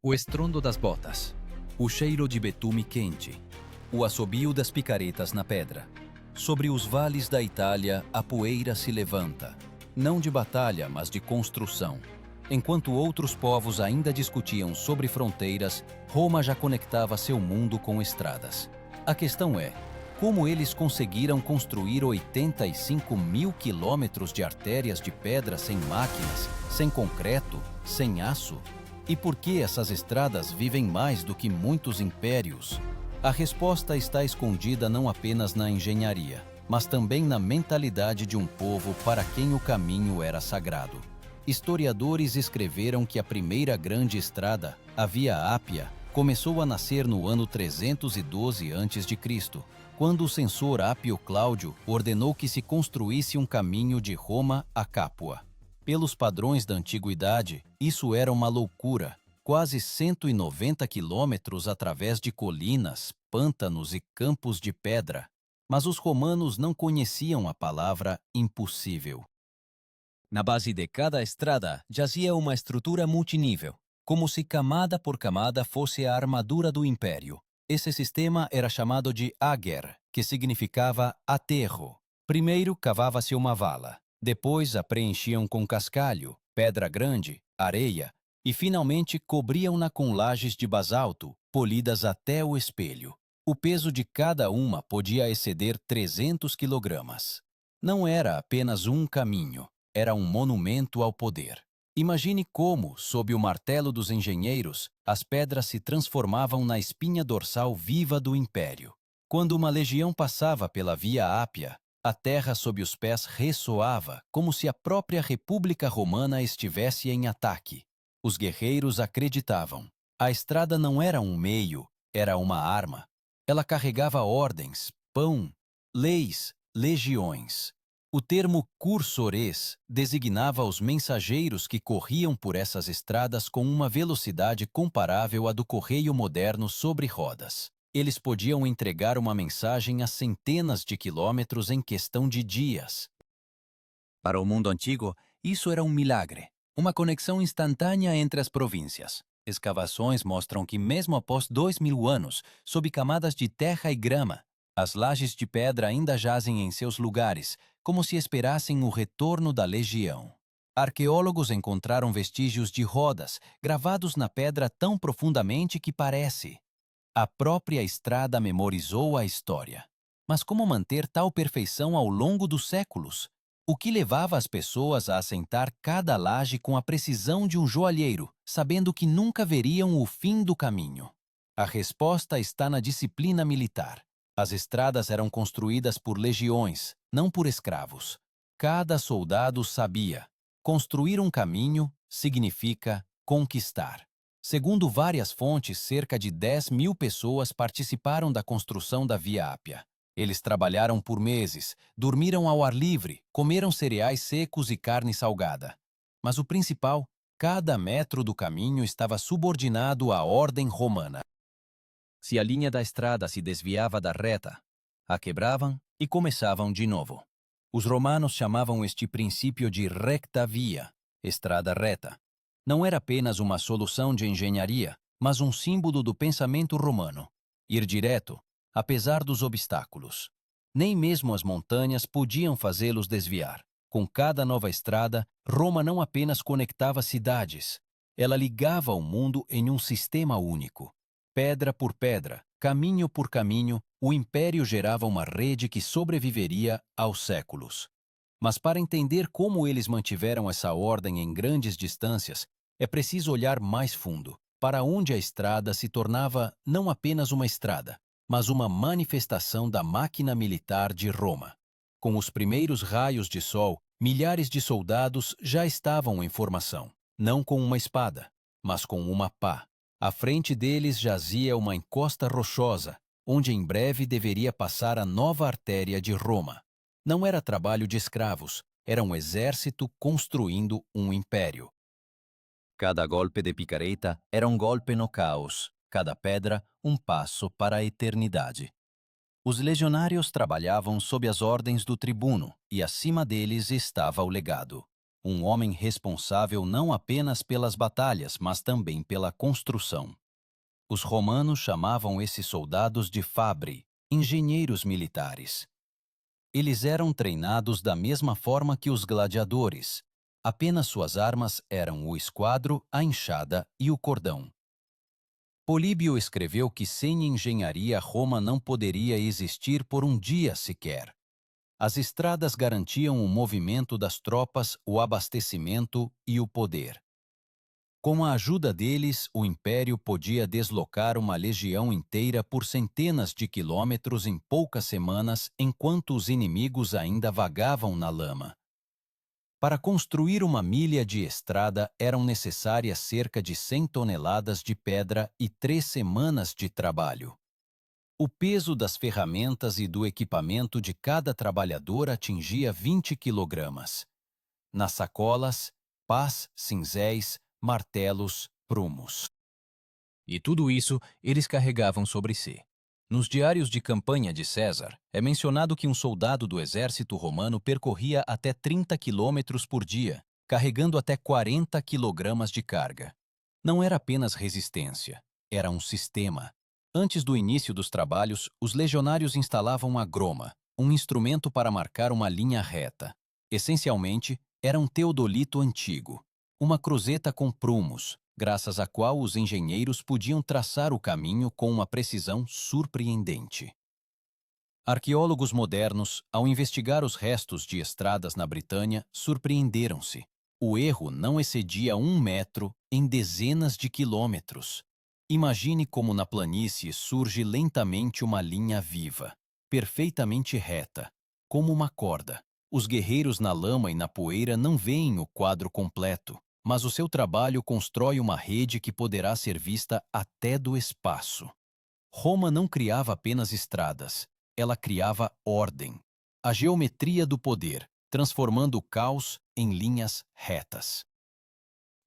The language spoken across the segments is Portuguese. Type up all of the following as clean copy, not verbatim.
O estrondo das botas, o cheiro de betume quente, o assobio das picaretas na pedra. Sobre os vales da Itália, a poeira se levanta, não de batalha, mas de construção. Enquanto outros povos ainda discutiam sobre fronteiras, Roma já conectava seu mundo com estradas. A questão é, como eles conseguiram construir 85 mil quilômetros de artérias de pedra sem máquinas, sem concreto, sem aço? E por que essas estradas vivem mais do que muitos impérios? A resposta está escondida não apenas na engenharia, mas também na mentalidade de um povo para quem o caminho era sagrado. Historiadores escreveram que a primeira grande estrada, a Via Ápia, começou a nascer no ano 312 a.C., quando o censor Apio Cláudio ordenou que se construísse um caminho de Roma a Capua. Pelos padrões da antiguidade, isso era uma loucura, quase 190 quilômetros através de colinas, pântanos e campos de pedra. Mas os romanos não conheciam a palavra impossível. Na base de cada estrada jazia uma estrutura multinível, como se camada por camada fosse a armadura do império. Esse sistema era chamado de ager, que significava aterro. Primeiro cavava-se uma vala, depois a preenchiam com cascalho, pedra grande, areia, e finalmente cobriam-na com lajes de basalto, polidas até o espelho. O peso de cada uma podia exceder 300 quilogramas. Não era apenas um caminho, era um monumento ao poder. Imagine como, sob o martelo dos engenheiros, as pedras se transformavam na espinha dorsal viva do império. Quando uma legião passava pela Via Ápia, a terra sob os pés ressoava, como se a própria República Romana estivesse em ataque. Os guerreiros acreditavam. A estrada não era um meio, era uma arma. Ela carregava ordens, pão, leis, legiões. O termo cursores designava os mensageiros que corriam por essas estradas com uma velocidade comparável à do correio moderno sobre rodas. Eles podiam entregar uma mensagem a centenas de quilômetros em questão de dias. Para o mundo antigo, isso era um milagre, uma conexão instantânea entre as províncias. Escavações mostram que mesmo após 2000 anos, sob camadas de terra e grama, as lajes de pedra ainda jazem em seus lugares, como se esperassem o retorno da legião. Arqueólogos encontraram vestígios de rodas, gravados na pedra tão profundamente que parece. A própria estrada memorizou a história. Mas como manter tal perfeição ao longo dos séculos? O que levava as pessoas a assentar cada laje com a precisão de um joalheiro, sabendo que nunca veriam o fim do caminho? A resposta está na disciplina militar. As estradas eram construídas por legiões, não por escravos. Cada soldado sabia: construir um caminho significa conquistar. Segundo várias fontes, cerca de 10.000 pessoas participaram da construção da Via Ápia. Eles trabalharam por meses, dormiram ao ar livre, comeram cereais secos e carne salgada. Mas o principal, cada metro do caminho estava subordinado à ordem romana. Se a linha da estrada se desviava da reta, a quebravam e começavam de novo. Os romanos chamavam este princípio de recta via, estrada reta. Não era apenas uma solução de engenharia, mas um símbolo do pensamento romano. Ir direto, apesar dos obstáculos. Nem mesmo as montanhas podiam fazê-los desviar. Com cada nova estrada, Roma não apenas conectava cidades, ela ligava o mundo em um sistema único. Pedra por pedra, caminho por caminho, o império gerava uma rede que sobreviveria aos séculos. Mas para entender como eles mantiveram essa ordem em grandes distâncias, é preciso olhar mais fundo, para onde a estrada se tornava não apenas uma estrada, mas uma manifestação da máquina militar de Roma. Com os primeiros raios de sol, milhares de soldados já estavam em formação, não com uma espada, mas com uma pá. À frente deles jazia uma encosta rochosa, onde em breve deveria passar a nova artéria de Roma. Não era trabalho de escravos, era um exército construindo um império. Cada golpe de picareta era um golpe no caos, cada pedra um passo para a eternidade. Os legionários trabalhavam sob as ordens do tribuno e acima deles estava o legado. um homem responsável não apenas pelas batalhas, mas também pela construção. Os romanos chamavam esses soldados de fabri, engenheiros militares. Eles eram treinados da mesma forma que os gladiadores. Apenas suas armas eram o esquadro, a enxada e o cordão. Políbio escreveu que sem engenharia Roma não poderia existir por um dia sequer. As estradas garantiam o movimento das tropas, o abastecimento e o poder. Com a ajuda deles, o império podia deslocar uma legião inteira por centenas de quilômetros em poucas semanas, enquanto os inimigos ainda vagavam na lama. Para construir uma milha de estrada eram necessárias cerca de 100 toneladas de pedra e 3 semanas de trabalho. O peso das ferramentas e do equipamento de cada trabalhador atingia 20 quilogramas. Nas sacolas, pás, cinzéis, martelos, prumos. E tudo isso eles carregavam sobre si. Nos diários de campanha de César, é mencionado que um soldado do exército romano percorria até 30 quilômetros por dia, carregando até 40 quilogramas de carga. Não era apenas resistência, era um sistema. Antes do início dos trabalhos, os legionários instalavam a groma, um instrumento para marcar uma linha reta. Essencialmente, era um teodolito antigo, uma cruzeta com prumos, graças à qual os engenheiros podiam traçar o caminho com uma precisão surpreendente. Arqueólogos modernos, ao investigar os restos de estradas na Britânia, surpreenderam-se. O erro não excedia 1 metro em dezenas de quilômetros. Imagine como na planície surge lentamente uma linha viva, perfeitamente reta, como uma corda. Os guerreiros na lama e na poeira não veem o quadro completo, mas o seu trabalho constrói uma rede que poderá ser vista até do espaço. Roma não criava apenas estradas, ela criava ordem, a geometria do poder, transformando o caos em linhas retas.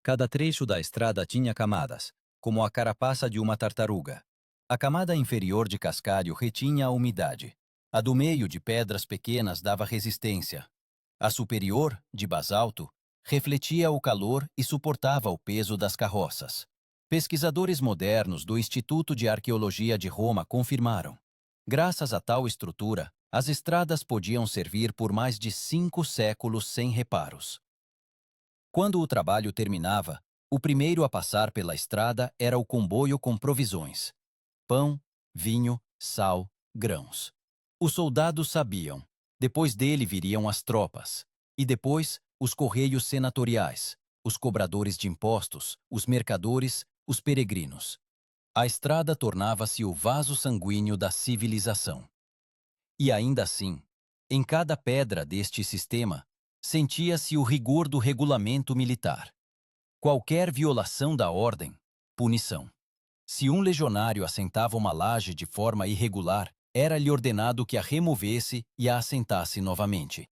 Cada trecho da estrada tinha camadas, como a carapaça de uma tartaruga. A camada inferior de cascalho retinha a umidade. A do meio, de pedras pequenas, dava resistência. A superior, de basalto, refletia o calor e suportava o peso das carroças. Pesquisadores modernos do Instituto de Arqueologia de Roma confirmaram. Graças a tal estrutura, as estradas podiam servir por mais de 5 séculos sem reparos. Quando o trabalho terminava, o primeiro a passar pela estrada era o comboio com provisões: pão, vinho, sal, grãos. Os soldados sabiam. Depois dele viriam as tropas. E depois, os correios senatoriais, os cobradores de impostos, os mercadores, os peregrinos. A estrada tornava-se o vaso sanguíneo da civilização. E ainda assim, em cada pedra deste sistema, sentia-se o rigor do regulamento militar. Qualquer violação da ordem, punição. Se um legionário assentava uma laje de forma irregular, era-lhe ordenado que a removesse e a assentasse novamente.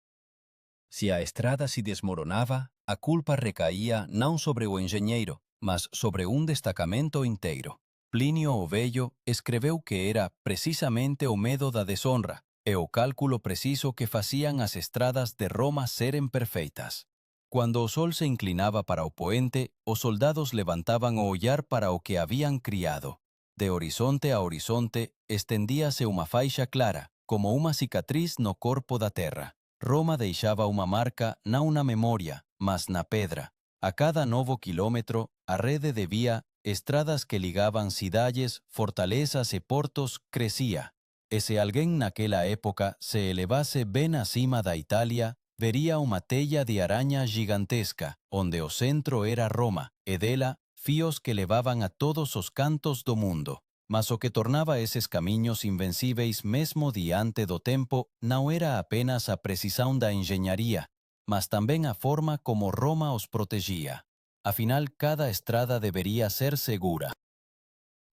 Se a estrada se desmoronava, a culpa recaía não sobre o engenheiro, mas sobre um destacamento inteiro. Plínio o Velho escreveu que era precisamente o medo da desonra e o cálculo preciso que faziam as estradas de Roma serem perfeitas. Quando o sol se inclinava para o poente, os soldados levantavam o olhar para o que haviam criado. De horizonte a horizonte, estendía-se uma faixa clara, como uma cicatriz no corpo da terra. Roma deixava uma marca não na memória, mas na pedra. A cada novo quilômetro, a rede de via, estradas que ligavam cidades, fortalezas e portos, crescia. E se alguém naquela época se elevasse bem acima da Itália, veria uma teia de aranha gigantesca, onde o centro era Roma, e dela, fios que levavam a todos os cantos do mundo. Mas o que tornava esses caminhos invencíveis mesmo diante do tempo não era apenas a precisão da engenharia, mas também a forma como Roma os protegia. Afinal, cada estrada deveria ser segura.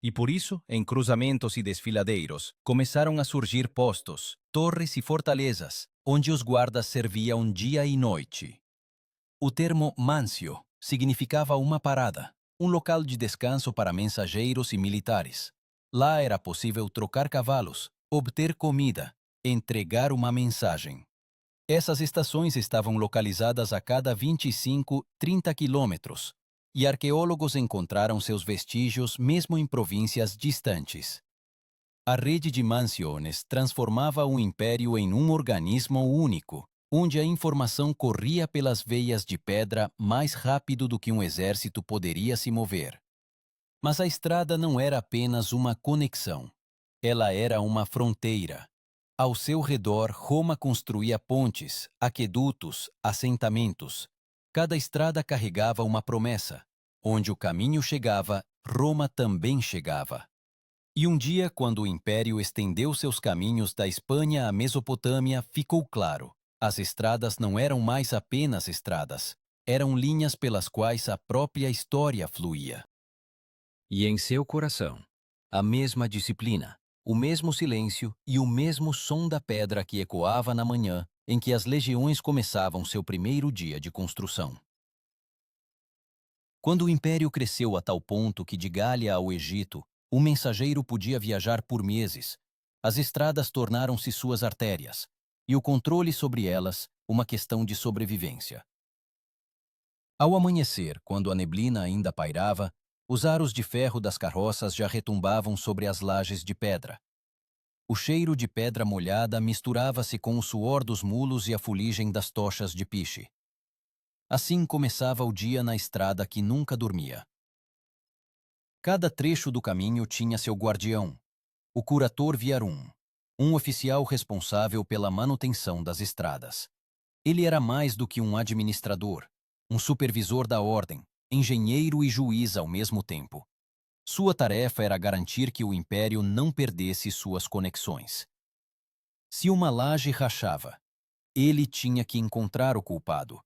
E por isso, em cruzamentos e desfiladeiros, começaram a surgir postos, torres e fortalezas, onde os guardas serviam dia e noite. O termo mansio significava uma parada, um local de descanso para mensageiros e militares. Lá era possível trocar cavalos, obter comida, entregar uma mensagem. Essas estações estavam localizadas a cada 25, 30 quilômetros, e arqueólogos encontraram seus vestígios mesmo em províncias distantes. A rede de mansiones transformava o império em um organismo único, onde a informação corria pelas veias de pedra mais rápido do que um exército poderia se mover. Mas a estrada não era apenas uma conexão. Ela era uma fronteira. Ao seu redor, Roma construía pontes, aquedutos, assentamentos. Cada estrada carregava uma promessa. Onde o caminho chegava, Roma também chegava. E um dia, quando o império estendeu seus caminhos da Espanha à Mesopotâmia, ficou claro: as estradas não eram mais apenas estradas, eram linhas pelas quais a própria história fluía. E em seu coração, a mesma disciplina, o mesmo silêncio e o mesmo som da pedra que ecoava na manhã em que as legiões começavam seu primeiro dia de construção. Quando o império cresceu a tal ponto que de Gália ao Egito, um mensageiro podia viajar por meses, as estradas tornaram-se suas artérias, e o controle sobre elas uma questão de sobrevivência. Ao amanhecer, quando a neblina ainda pairava, os aros de ferro das carroças já retumbavam sobre as lajes de pedra. O cheiro de pedra molhada misturava-se com o suor dos mulos e a fuligem das tochas de piche. Assim começava o dia na estrada que nunca dormia. Cada trecho do caminho tinha seu guardião, o curator viarum, um oficial responsável pela manutenção das estradas. Ele era mais do que um administrador, um supervisor da ordem, engenheiro e juiz ao mesmo tempo. Sua tarefa era garantir que o império não perdesse suas conexões. Se uma laje rachava, ele tinha que encontrar o culpado.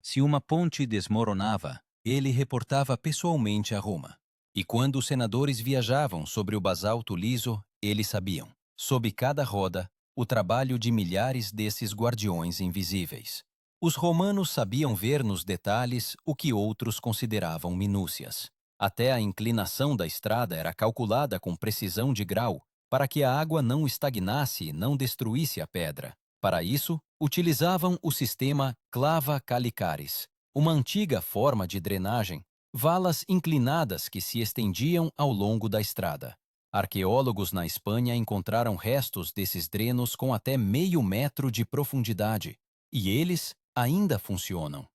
Se uma ponte desmoronava, ele reportava pessoalmente a Roma. E quando os senadores viajavam sobre o basalto liso, eles sabiam, sob cada roda, o trabalho de milhares desses guardiões invisíveis. Os romanos sabiam ver nos detalhes o que outros consideravam minúcias. Até a inclinação da estrada era calculada com precisão de grau, para que a água não estagnasse e não destruísse a pedra. Para isso, utilizavam o sistema clava calicaris, uma antiga forma de drenagem, valas inclinadas que se estendiam ao longo da estrada. Arqueólogos na Espanha encontraram restos desses drenos com até meio metro de profundidade, e eles ainda funcionam.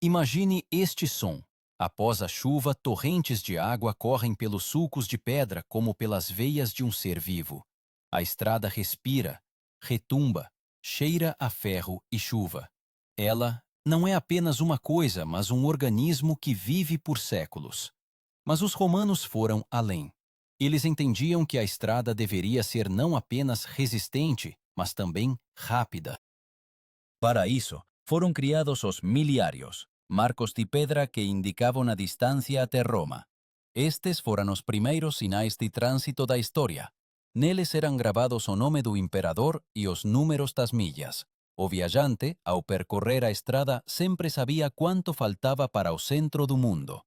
Imagine este som. Após a chuva, torrentes de água correm pelos sulcos de pedra como pelas veias de um ser vivo. A estrada respira, retumba, cheira a ferro e chuva. Ela não é apenas uma coisa, mas um organismo que vive por séculos. Mas os romanos foram além. Eles entendiam que a estrada deveria ser não apenas resistente, mas também rápida. Para isso, foram criados os miliários, marcos de pedra que indicavam a distância até Roma. Estes foram os primeiros sinais de trânsito da história. Neles eram gravados o nome do imperador e os números das milhas. O viajante, ao percorrer a estrada, sempre sabia quanto faltava para o centro do mundo.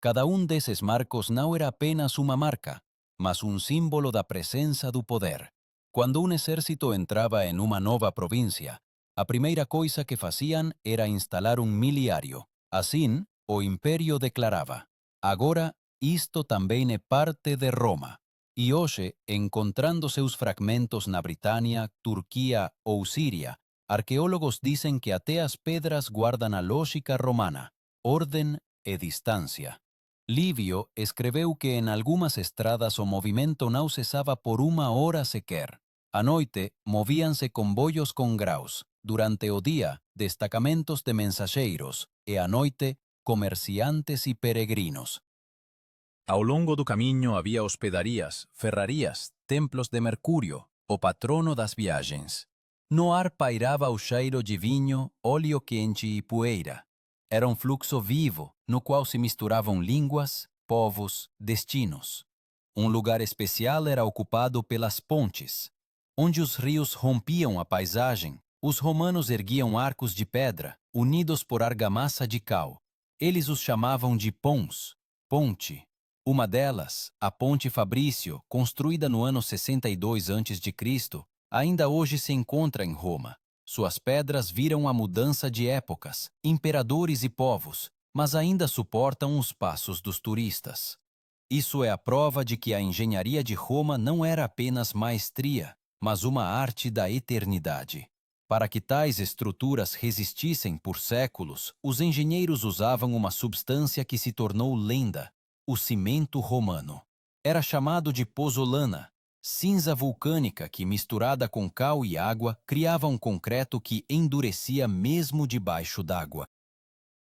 Cada desses marcos não era apenas uma marca, mas um símbolo da presença do poder. Quando um exército entrava em uma nova província, a primeira coisa que faziam era instalar um miliário. Assim, o império declarava: agora, isto também é parte de Roma. E hoje, encontrando seus fragmentos na Britânia, Turquia ou Síria, arqueólogos dizem que até as pedras guardam a lógica romana, ordem e distância. Livio escreveu que em algumas estradas o movimento não cessava por uma hora sequer. À noite, movíam-se comboios com graus. Durante o dia, destacamentos de mensageiros e à noite, comerciantes e peregrinos. Ao longo do caminho havia hospedarias, ferrarias, templos de Mercúrio, o patrono das viagens. No ar pairava o cheiro de vinho, óleo quente e poeira. Era um fluxo vivo, no qual se misturavam línguas, povos, destinos. Um lugar especial era ocupado pelas pontes. Onde os rios rompiam a paisagem, os romanos erguiam arcos de pedra, unidos por argamassa de cal. Eles os chamavam de pons, ponte. Uma delas, a Ponte Fabrício, construída no ano 62 a.C., ainda hoje se encontra em Roma. Suas pedras viram a mudança de épocas, imperadores e povos, mas ainda suportam os passos dos turistas. Isso é a prova de que a engenharia de Roma não era apenas maestria, mas uma arte da eternidade. Para que tais estruturas resistissem por séculos, os engenheiros usavam uma substância que se tornou lenda: o cimento romano. Era chamado de pozzolana, cinza vulcânica que, misturada com cal e água, criava um concreto que endurecia mesmo debaixo d'água.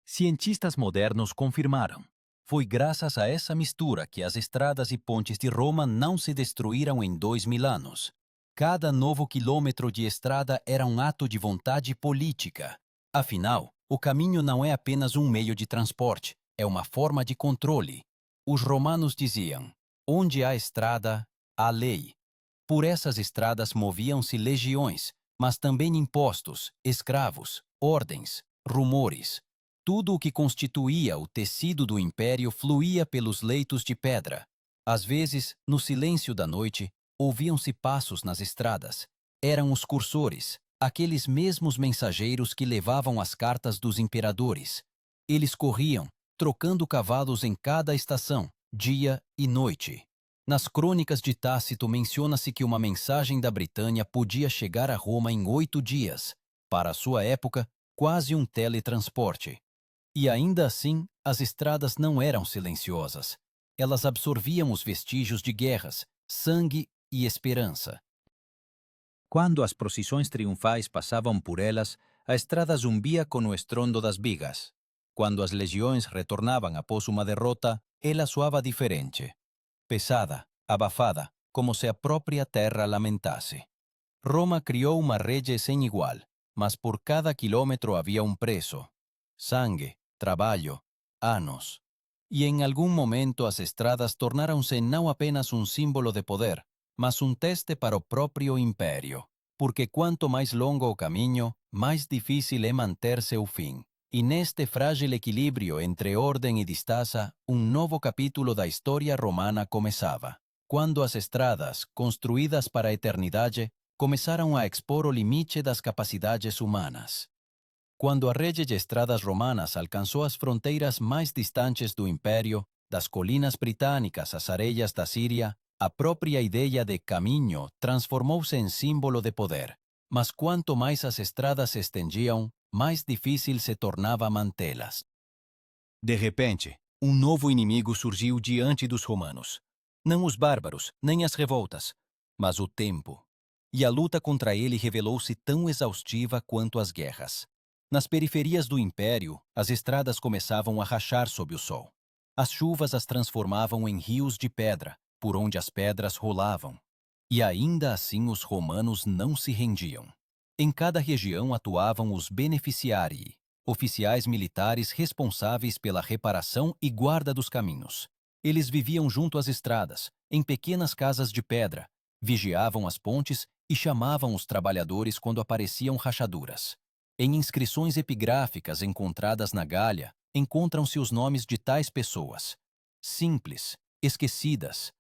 Cientistas modernos confirmaram. Foi graças a essa mistura que as estradas e pontes de Roma não se destruíram em 2000 anos. Cada novo quilômetro de estrada era um ato de vontade política. Afinal, o caminho não é apenas um meio de transporte, é uma forma de controle. Os romanos diziam: onde há estrada, há lei. Por essas estradas moviam-se legiões, mas também impostos, escravos, ordens, rumores. Tudo o que constituía o tecido do império fluía pelos leitos de pedra. Às vezes, no silêncio da noite, ouviam-se passos nas estradas. Eram os cursores, aqueles mesmos mensageiros que levavam as cartas dos imperadores. Eles corriam, trocando cavalos em cada estação, dia e noite. Nas crônicas de Tácito menciona-se que uma mensagem da Britânia podia chegar a Roma em 8 dias. Para a sua época, quase um teletransporte. E ainda assim, as estradas não eram silenciosas. Elas absorviam os vestígios de guerras, sangue e esperança. Quando as procissões triunfais passavam por elas, a estrada zumbia com o estrondo das vigas. Quando as legiões retornavam após uma derrota, ela soava diferente. Pesada, abafada, como se a própria terra lamentasse. Roma criou uma rede sem igual, mas por cada quilômetro havia um preço. Sangue, trabalho, anos. E em algum momento as estradas tornaram-se não apenas um símbolo de poder, mas um teste para o próprio império. Porque quanto mais longo o caminho, mais difícil é manter seu fim. E neste frágil equilíbrio entre ordem e distaça, um novo capítulo da história romana começava. Quando as estradas, construídas para a eternidade, começaram a expor o limite das capacidades humanas. Quando a rede de estradas romanas alcançou as fronteiras mais distantes do império, das colinas britânicas às areias da Síria, a própria ideia de caminho transformou-se em símbolo de poder. Mas quanto mais as estradas se estendiam, mais difícil se tornava mantê-las. De repente, um novo inimigo surgiu diante dos romanos. Não os bárbaros, nem as revoltas, mas o tempo. E a luta contra ele revelou-se tão exaustiva quanto as guerras. Nas periferias do império, as estradas começavam a rachar sob o sol. As chuvas as transformavam em rios de pedra, por onde as pedras rolavam. E ainda assim os romanos não se rendiam. Em cada região atuavam os beneficiarii, oficiais militares responsáveis pela reparação e guarda dos caminhos. Eles viviam junto às estradas, em pequenas casas de pedra, vigiavam as pontes e chamavam os trabalhadores quando apareciam rachaduras. Em inscrições epigráficas encontradas na Gália, encontram-se os nomes de tais pessoas. Simples, esquecidas,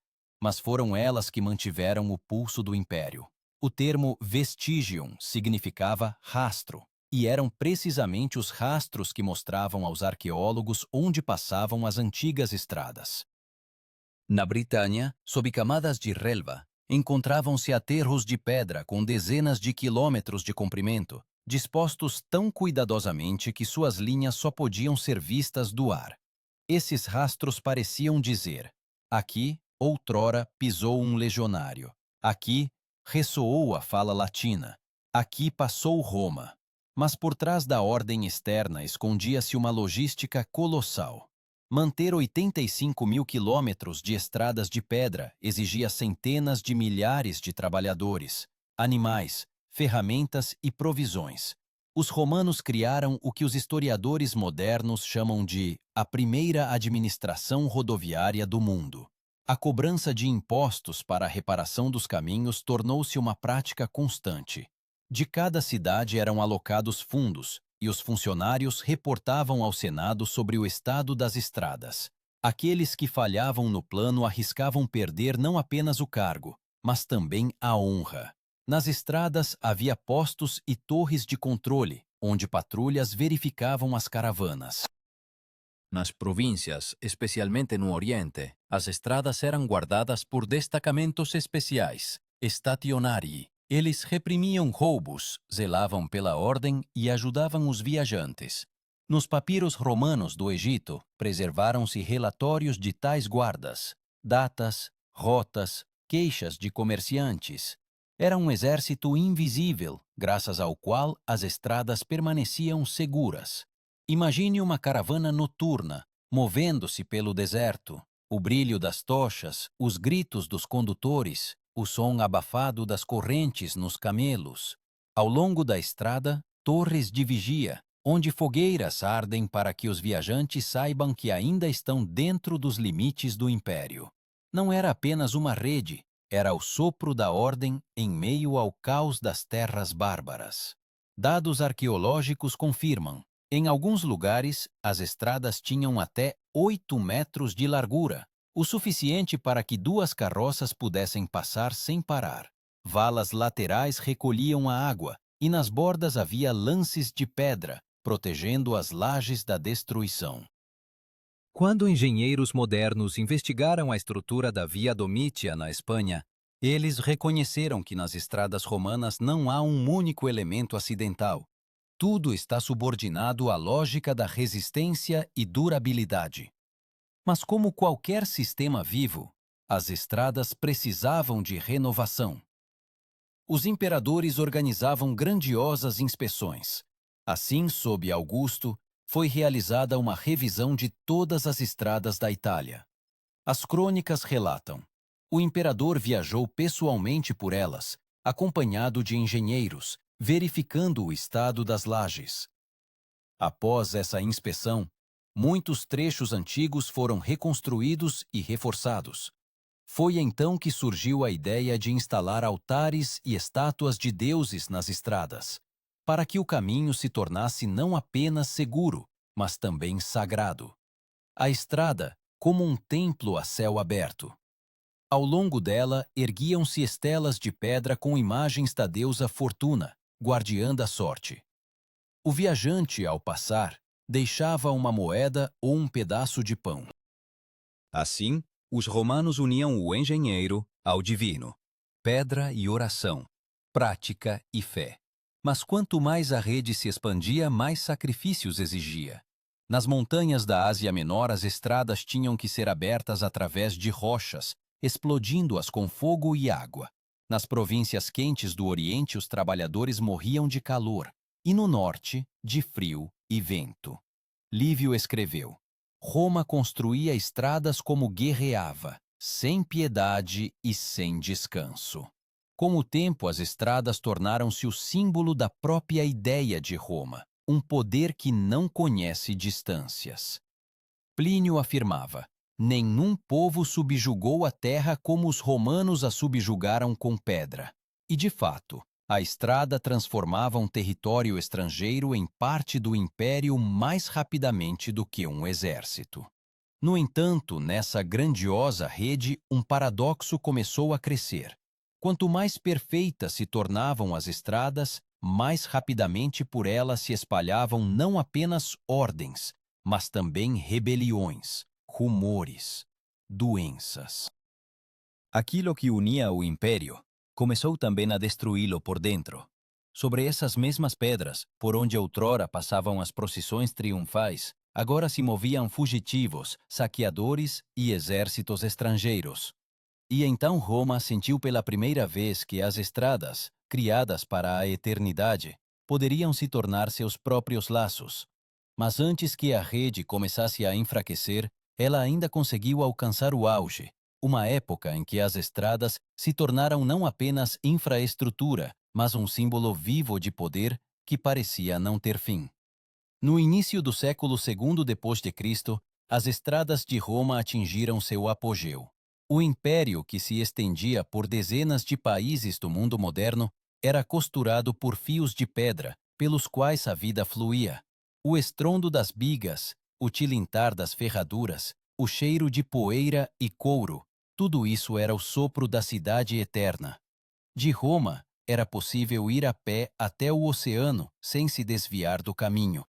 mas foram elas que mantiveram o pulso do império. O termo vestigium significava rastro, e eram precisamente os rastros que mostravam aos arqueólogos onde passavam as antigas estradas. Na Britânia, sob camadas de relva, encontravam-se aterros de pedra com dezenas de quilômetros de comprimento, dispostos tão cuidadosamente que suas linhas só podiam ser vistas do ar. Esses rastros pareciam dizer: aqui, outrora, pisou um legionário. Aqui, ressoou a fala latina. Aqui passou Roma. Mas por trás da ordem externa escondia-se uma logística colossal. Manter 85 mil quilômetros de estradas de pedra exigia centenas de milhares de trabalhadores, animais, ferramentas e provisões. Os romanos criaram o que os historiadores modernos chamam de a primeira administração rodoviária do mundo. A cobrança de impostos para a reparação dos caminhos tornou-se uma prática constante. De cada cidade eram alocados fundos, e os funcionários reportavam ao Senado sobre o estado das estradas. Aqueles que falhavam no plano arriscavam perder não apenas o cargo, mas também a honra. Nas estradas havia postos e torres de controle, onde patrulhas verificavam as caravanas. Nas províncias, especialmente no Oriente, as estradas eram guardadas por destacamentos especiais, stationarii. Eles reprimiam roubos, zelavam pela ordem e ajudavam os viajantes. Nos papiros romanos do Egito, preservaram-se relatórios de tais guardas, datas, rotas, queixas de comerciantes. Era um exército invisível, graças ao qual as estradas permaneciam seguras. Imagine uma caravana noturna, movendo-se pelo deserto. O brilho das tochas, os gritos dos condutores, o som abafado das correntes nos camelos. Ao longo da estrada, torres de vigia, onde fogueiras ardem para que os viajantes saibam que ainda estão dentro dos limites do império. Não era apenas uma rede, era o sopro da ordem em meio ao caos das terras bárbaras. Dados arqueológicos confirmam: em alguns lugares, as estradas tinham até 8 metros de largura, o suficiente para que 2 carroças pudessem passar sem parar. Valas laterais recolhiam a água, e nas bordas havia lances de pedra, protegendo as lajes da destruição. Quando engenheiros modernos investigaram a estrutura da Via Domitia na Espanha, eles reconheceram que nas estradas romanas não há um único elemento acidental. Tudo está subordinado à lógica da resistência e durabilidade. Mas como qualquer sistema vivo, as estradas precisavam de renovação. Os imperadores organizavam grandiosas inspeções. Assim, sob Augusto, foi realizada uma revisão de todas as estradas da Itália. As crônicas relatam: o imperador viajou pessoalmente por elas, acompanhado de engenheiros, verificando o estado das lajes. Após essa inspeção, muitos trechos antigos foram reconstruídos e reforçados. Foi então que surgiu a ideia de instalar altares e estátuas de deuses nas estradas, para que o caminho se tornasse não apenas seguro, mas também sagrado. A estrada, como um templo a céu aberto. Ao longo dela, erguiam-se estelas de pedra com imagens da deusa Fortuna, guardiã da sorte. O viajante, ao passar, deixava uma moeda ou um pedaço de pão. Assim, os romanos uniam o engenheiro ao divino, pedra e oração, prática e fé. Mas quanto mais a rede se expandia, mais sacrifícios exigia. Nas montanhas da Ásia Menor, as estradas tinham que ser abertas através de rochas, explodindo-as com fogo e água. Nas províncias quentes do Oriente, os trabalhadores morriam de calor, e no Norte, de frio e vento. Lívio escreveu: Roma construía estradas como guerreava, sem piedade e sem descanso. Com o tempo, as estradas tornaram-se o símbolo da própria ideia de Roma, um poder que não conhece distâncias. Plínio afirmava: nenhum povo subjugou a terra como os romanos a subjugaram com pedra. E, de fato, a estrada transformava um território estrangeiro em parte do império mais rapidamente do que um exército. No entanto, nessa grandiosa rede, um paradoxo começou a crescer. Quanto mais perfeitas se tornavam as estradas, mais rapidamente por elas se espalhavam não apenas ordens, mas também rebeliões, rumores, doenças. Aquilo que unia o império começou também a destruí-lo por dentro. Sobre essas mesmas pedras, por onde outrora passavam as procissões triunfais, agora se moviam fugitivos, saqueadores e exércitos estrangeiros. E então Roma sentiu pela primeira vez que as estradas, criadas para a eternidade, poderiam se tornar seus próprios laços. Mas antes que a rede começasse a enfraquecer, ela ainda conseguiu alcançar o auge, uma época em que as estradas se tornaram não apenas infraestrutura, mas um símbolo vivo de poder que parecia não ter fim. No início do século II d.C., as estradas de Roma atingiram seu apogeu. O império, que se estendia por dezenas de países do mundo moderno, era costurado por fios de pedra, pelos quais a vida fluía. O estrondo das bigas, o tilintar das ferraduras, o cheiro de poeira e couro, tudo isso era o sopro da cidade eterna. De Roma, era possível ir a pé até o oceano sem se desviar do caminho.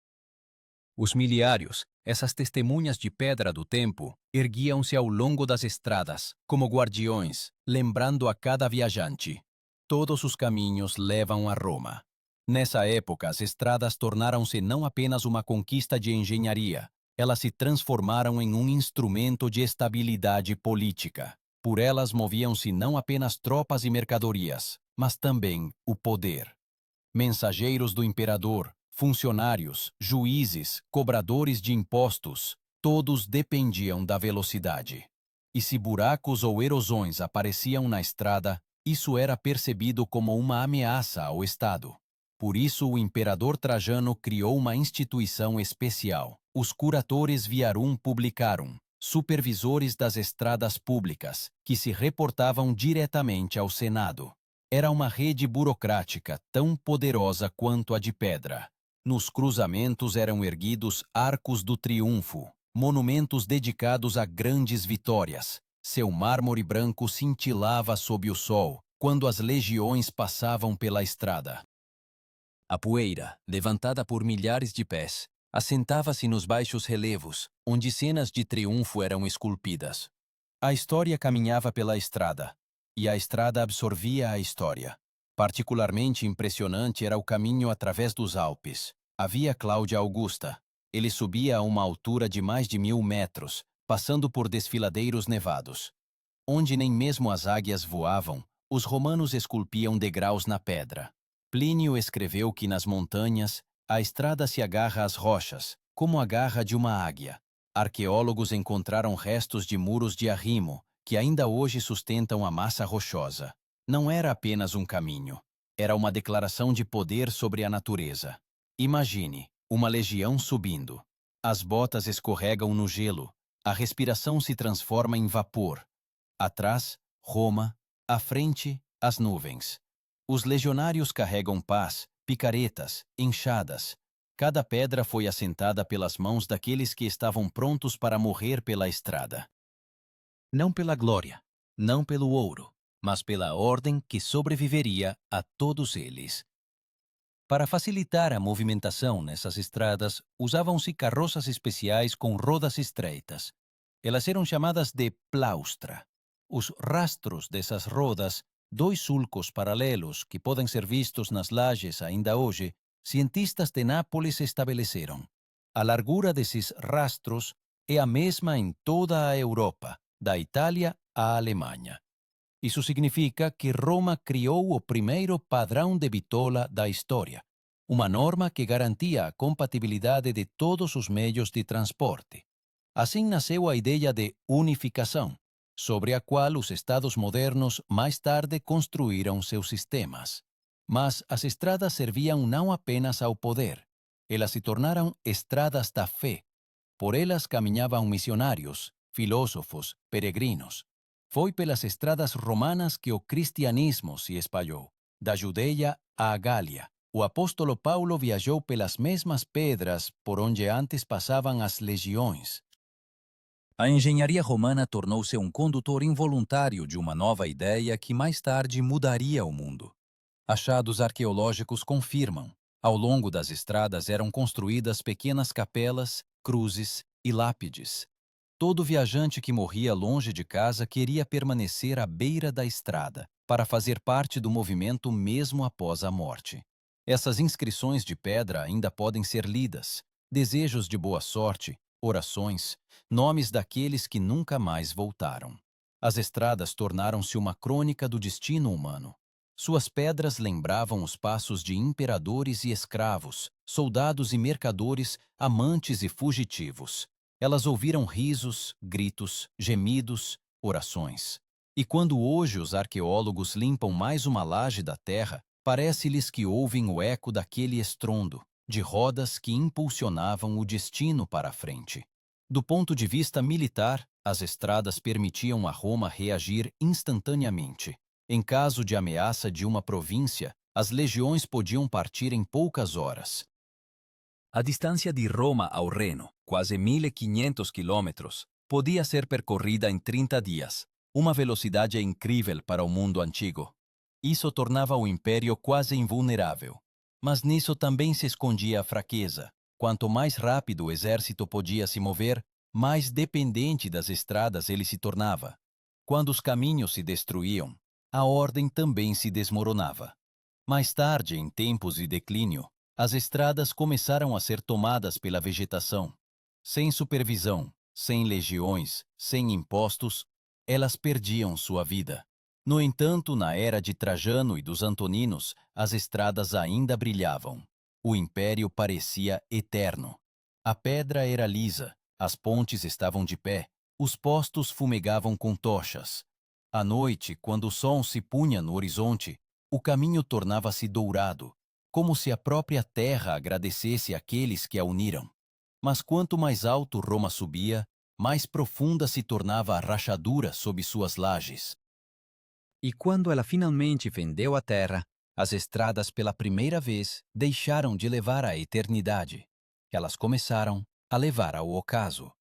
Os miliários, essas testemunhas de pedra do tempo, erguiam-se ao longo das estradas, como guardiões, lembrando a cada viajante. Todos os caminhos levam a Roma. Nessa época, as estradas tornaram-se não apenas uma conquista de engenharia, elas se transformaram em um instrumento de estabilidade política. Por elas moviam-se não apenas tropas e mercadorias, mas também o poder. Mensageiros do imperador, funcionários, juízes, cobradores de impostos, todos dependiam da velocidade. E se buracos ou erosões apareciam na estrada, isso era percebido como uma ameaça ao Estado. Por isso, o imperador Trajano criou uma instituição especial, os curatores viarum publicarum, supervisores das estradas públicas, que se reportavam diretamente ao Senado. Era uma rede burocrática tão poderosa quanto a de pedra. Nos cruzamentos eram erguidos arcos do triunfo, monumentos dedicados a grandes vitórias. Seu mármore branco cintilava sob o sol, quando as legiões passavam pela estrada. A poeira, levantada por milhares de pés, assentava-se nos baixos relevos, onde cenas de triunfo eram esculpidas. A história caminhava pela estrada, e a estrada absorvia a história. Particularmente impressionante era o caminho através dos Alpes. A Via Cláudia Augusta. Ele subia a uma altura de mais de 1000 metros, passando por desfiladeiros nevados. Onde nem mesmo as águias voavam, os romanos esculpiam degraus na pedra. Plínio escreveu que nas montanhas, a estrada se agarra às rochas, como a garra de uma águia. Arqueólogos encontraram restos de muros de arrimo, que ainda hoje sustentam a massa rochosa. Não era apenas um caminho, era uma declaração de poder sobre a natureza. Imagine, uma legião subindo. As botas escorregam no gelo, a respiração se transforma em vapor. Atrás, Roma, à frente, as nuvens. Os legionários carregam pás, picaretas, enxadas. Cada pedra foi assentada pelas mãos daqueles que estavam prontos para morrer pela estrada. Não pela glória, não pelo ouro, mas pela ordem que sobreviveria a todos eles. Para facilitar a movimentação nessas estradas, usavam-se carroças especiais com rodas estreitas. Elas eram chamadas de plaustra. Os rastros dessas rodas, dois sulcos paralelos que podem ser vistos nas lajes ainda hoje, cientistas de Nápoles estabeleceram. A largura desses rastros é a mesma em toda a Europa, da Itália à Alemanha. Isso significa que Roma criou o primeiro padrão de bitola da história, uma norma que garantia a compatibilidade de todos os meios de transporte. Assim nasceu a ideia de unificação, sobre a qual os estados modernos mais tarde construíram seus sistemas. Mas as estradas serviam não apenas ao poder, elas se tornaram estradas da fé. Por elas caminhavam missionários, filósofos, peregrinos. Foi pelas estradas romanas que o cristianismo se espalhou, da Judeia à Gália. O apóstolo Paulo viajou pelas mesmas pedras por onde antes passavam as legiões. A engenharia romana tornou-se um condutor involuntário de uma nova ideia que mais tarde mudaria o mundo. Achados arqueológicos confirmam. Ao longo das estradas eram construídas pequenas capelas, cruzes e lápides. Todo viajante que morria longe de casa queria permanecer à beira da estrada, para fazer parte do movimento mesmo após a morte. Essas inscrições de pedra ainda podem ser lidas, desejos de boa sorte, orações, nomes daqueles que nunca mais voltaram. As estradas tornaram-se uma crônica do destino humano. Suas pedras lembravam os passos de imperadores e escravos, soldados e mercadores, amantes e fugitivos. Elas ouviram risos, gritos, gemidos, orações. E quando hoje os arqueólogos limpam mais uma laje da terra, parece-lhes que ouvem o eco daquele estrondo, de rodas que impulsionavam o destino para a frente. Do ponto de vista militar, as estradas permitiam a Roma reagir instantaneamente. Em caso de ameaça de uma província, as legiões podiam partir em poucas horas. A distância de Roma ao Reno, quase 1.500 quilômetros, podia ser percorrida em 30 dias, uma velocidade incrível para o mundo antigo. Isso tornava o império quase invulnerável. Mas nisso também se escondia a fraqueza. Quanto mais rápido o exército podia se mover, mais dependente das estradas ele se tornava. Quando os caminhos se destruíam, a ordem também se desmoronava. Mais tarde, em tempos de declínio, as estradas começaram a ser tomadas pela vegetação. Sem supervisão, sem legiões, sem impostos, elas perdiam sua vida. No entanto, na era de Trajano e dos Antoninos, as estradas ainda brilhavam. O império parecia eterno. A pedra era lisa, as pontes estavam de pé, os postos fumegavam com tochas. À noite, quando o sol se punha no horizonte, o caminho tornava-se dourado, como se a própria terra agradecesse àqueles que a uniram. Mas quanto mais alto Roma subia, mais profunda se tornava a rachadura sob suas lajes. E quando ela finalmente fendeu a terra, as estradas pela primeira vez deixaram de levar à eternidade. Elas começaram a levar ao ocaso.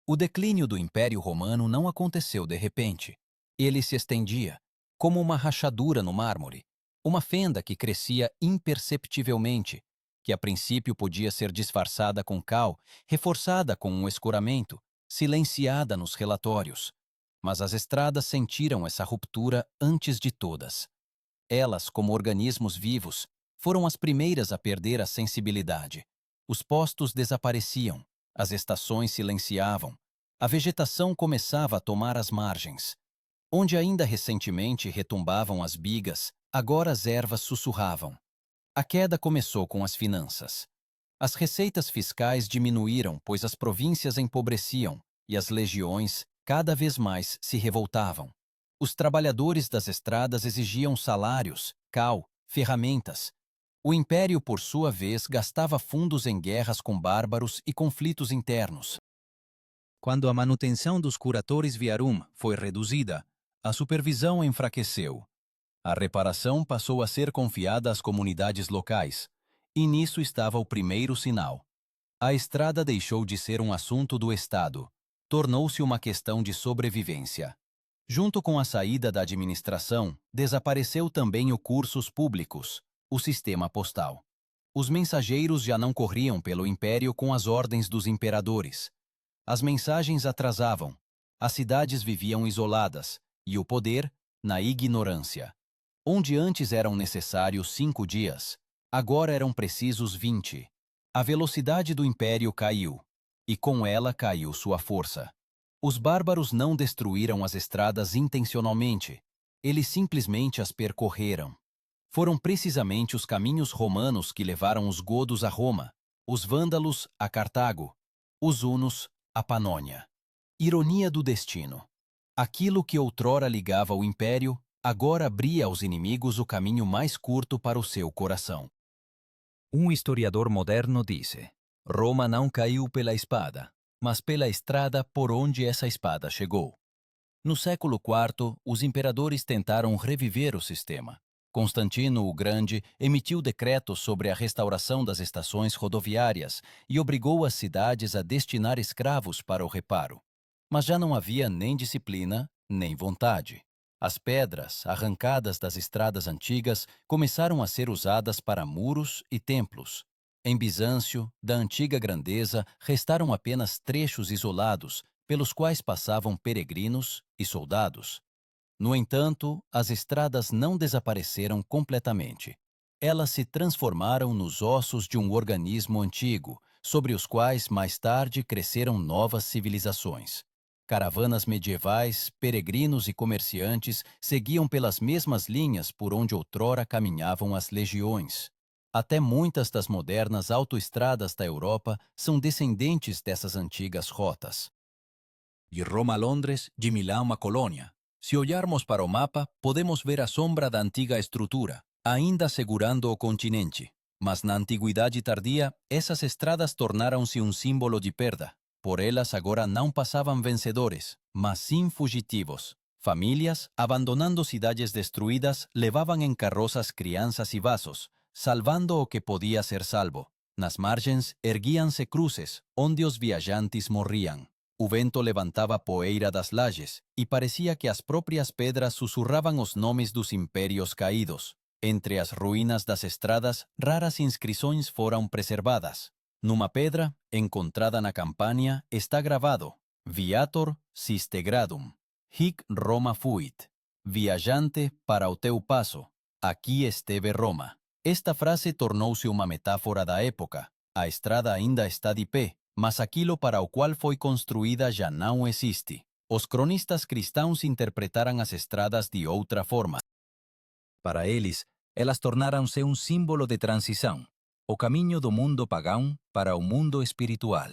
O declínio do Império Romano não aconteceu de repente. Ele se estendia, como uma rachadura no mármore, uma fenda que crescia imperceptivelmente, que a princípio podia ser disfarçada com cal, reforçada com um escoramento, silenciada nos relatórios. Mas as estradas sentiram essa ruptura antes de todas. Elas, como organismos vivos, foram as primeiras a perder a sensibilidade. Os postos desapareciam, as estações silenciavam, a vegetação começava a tomar as margens. Onde ainda recentemente retumbavam as bigas, agora as ervas sussurravam. A queda começou com as finanças. As receitas fiscais diminuíram, pois as províncias empobreciam, e as legiões, cada vez mais, se revoltavam. Os trabalhadores das estradas exigiam salários, cal, ferramentas. O império, por sua vez, gastava fundos em guerras com bárbaros e conflitos internos. Quando a manutenção dos curatores viarum foi reduzida, a supervisão enfraqueceu. A reparação passou a ser confiada às comunidades locais, e nisso estava o primeiro sinal. A estrada deixou de ser um assunto do Estado, tornou-se uma questão de sobrevivência. Junto com a saída da administração, desapareceu também o cursos públicos, o sistema postal. Os mensageiros já não corriam pelo império com as ordens dos imperadores. As mensagens atrasavam, as cidades viviam isoladas, e o poder, na ignorância. Onde antes eram necessários 5 dias, agora eram precisos 20. A velocidade do império caiu, e com ela caiu sua força. Os bárbaros não destruíram as estradas intencionalmente, eles simplesmente as percorreram. Foram precisamente os caminhos romanos que levaram os godos a Roma, os vândalos a Cartago, os hunos a Panônia. Ironia do destino. Aquilo que outrora ligava o império, agora abria aos inimigos o caminho mais curto para o seu coração. Um historiador moderno disse: Roma não caiu pela espada, mas pela estrada por onde essa espada chegou. No século IV, os imperadores tentaram reviver o sistema. Constantino o Grande emitiu decretos sobre a restauração das estações rodoviárias e obrigou as cidades a destinar escravos para o reparo. Mas já não havia nem disciplina, nem vontade. As pedras, arrancadas das estradas antigas, começaram a ser usadas para muros e templos. Em Bizâncio, da antiga grandeza, restaram apenas trechos isolados, pelos quais passavam peregrinos e soldados. No entanto, as estradas não desapareceram completamente. Elas se transformaram nos ossos de um organismo antigo, sobre os quais mais tarde cresceram novas civilizações. Caravanas medievais, peregrinos e comerciantes seguiam pelas mesmas linhas por onde outrora caminhavam as legiões. Até muitas das modernas autoestradas da Europa são descendentes dessas antigas rotas. De Roma a Londres, de Milão a Colônia. Se olharmos para o mapa, podemos ver a sombra da antiga estrutura, ainda segurando o continente. Mas na antiguidade tardia, essas estradas tornaram-se um símbolo de perda. Por elas agora não passavam vencedores, mas sim fugitivos. Famílias, abandonando cidades destruídas, levavam em carroças crianças e vasos, salvando o que podia ser salvo. Nas margens erguíam-se cruces, onde os viajantes morriam. O vento levantava poeira das lajes e parecia que as próprias pedras sussurravam os nomes dos impérios caídos. Entre as ruínas das estradas, raras inscrições foram preservadas. Numa pedra, encontrada na Campania, está gravado: Viator siste gradum, hic Roma fuit. Viajante para o teu passo, aqui esteve Roma. Esta frase tornou-se uma metáfora da época. A estrada ainda está de pé, mas aquilo para o qual foi construída já não existe. Os cronistas cristãos interpretaram as estradas de outra forma. Para eles, elas tornaram-se um símbolo de transição, o caminho do mundo pagão para o mundo espiritual.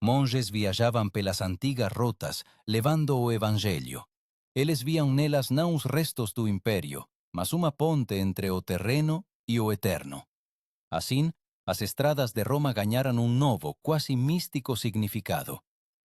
Monges viajavam pelas antigas rotas, levando o evangelho. Eles viam nelas não os restos do império, mas uma ponte entre o terreno e o eterno. Assim, as estradas de Roma ganharam um novo, quase místico significado.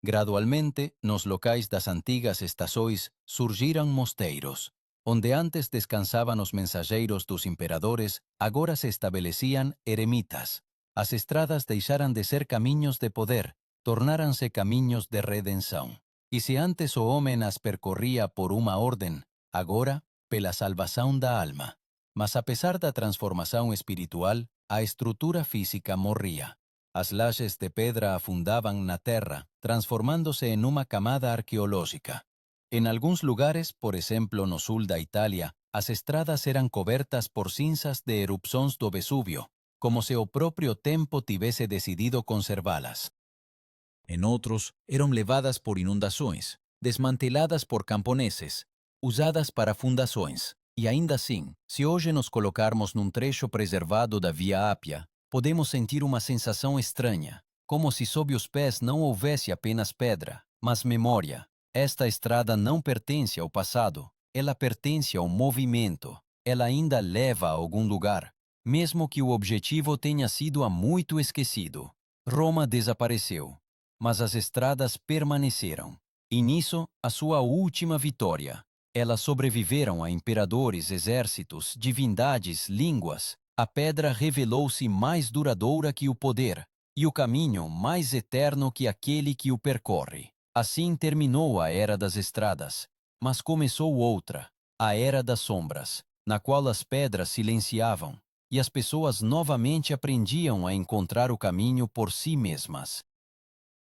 Gradualmente, nos locais das antigas estações surgiram mosteiros. Onde antes descansavam os mensageiros dos imperadores, agora se estabeleciam eremitas. As estradas deixaram de ser caminhos de poder, tornaram-se caminhos de redenção. E se antes o homem as percorria por uma ordem, agora pela salvação da alma. Mas apesar da transformação espiritual, a estrutura física morria. As lajes de pedra afundavam na terra, transformando-se em uma camada arqueológica. Em alguns lugares, por exemplo no sul da Itália, as estradas eram cobertas por cinzas de erupções do Vesúvio, como se o próprio tempo tivesse decidido conservá-las. Em outros, eram levadas por inundações, desmanteladas por camponeses, usadas para fundações. E ainda assim, se hoje nos colocarmos num trecho preservado da Via Ápia, podemos sentir uma sensação estranha, como se sob os pés não houvesse apenas pedra, mas memória. Esta estrada não pertence ao passado, ela pertence ao movimento. Ela ainda leva a algum lugar, mesmo que o objetivo tenha sido há muito esquecido. Roma desapareceu, mas as estradas permaneceram. E nisso, a sua última vitória. Elas sobreviveram a imperadores, exércitos, divindades, línguas. A pedra revelou-se mais duradoura que o poder, e o caminho mais eterno que aquele que o percorre. Assim terminou a Era das Estradas, mas começou outra, a Era das Sombras, na qual as pedras silenciavam, e as pessoas novamente aprendiam a encontrar o caminho por si mesmas.